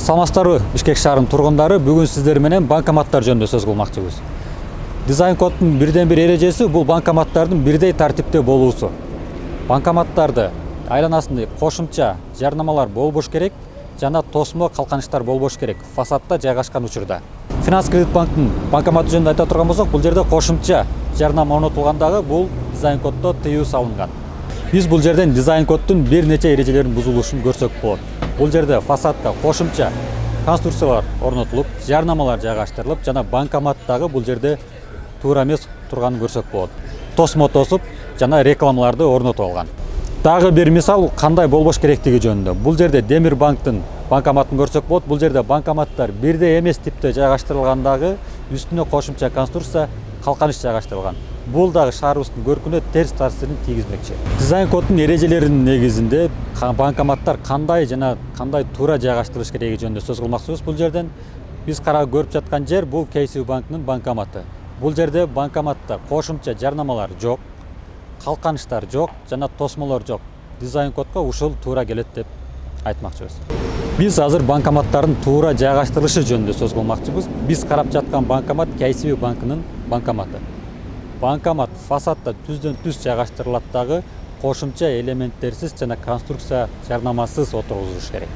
Саламатсыздарбы, Бишкек шаарынын тургундары, бүгүн сиздер менен банкоматтар жөнүндө сөз кылмакчыбыз. Дизайн коддун бирден бир эрежеси бул банкоматтардын бирдей тартипте болуусу. Банкоматтарды айланасында кошумча жарнамалар болбош керек жана тосмо калканычтар болбош керек фасадта жайгашкан учурда. Финанс Кредит банктын банкоматы жөнүндө айта турган болсок, бул жерде кошумча жарнама орнотулгандагы бул дизайн коддо тыюу салынган. Биз бул жерден дизайн коддун бир нече эрежелеринин бузулушун көрсөк болот. Бул жерде фасадта кошумча конструкциялар орнотулуп, жарнамалар жайгаштырылып, жана банкоматтагы бул жерде туура эмес турганын көрсөк болот. Тосмо тосуп, жана рекламаларды орнотуп алган. Дагы бир мисал кандай болбош керектиги жөнүндө. Бул жерде Демир банктын банкоматын көрсөк болот. Бул жерде банкоматтар бирдей эмес типте жайгаштырылгандагы үстүнө кошумча конструкция калканыч жайгаштырылган. Бул дагы шаарыбыздын көркүнө терс таасирин тийгизмекчи. Дизайн коддун эрежелеринин негизинде банкоматтар кандай жана кандай туура жайгаштырылыш кереги жөнүндө сөз кылмакчыбыз. Бул жерден биз көрүп жаткан жер бул KCB банкынын банкоматы. Бул жерде банкоматта кошумча жарнамалар жок, калканычтар жок жана тосмолор жок. Дизайн кодго ушул туура келет деп айтмакчыбыз. Биз азыр банкоматтардын туура жайгаштырылышы жөнүндө сөз кылмакчыбыз. Биз карап жаткан банкомат KCB банкынын банкоматы. Банкомат фасадта түздөн түз жайгаштырылат дагы кошумча элементтерсиз жана конструкция жарнамасыз отургузулуш керек.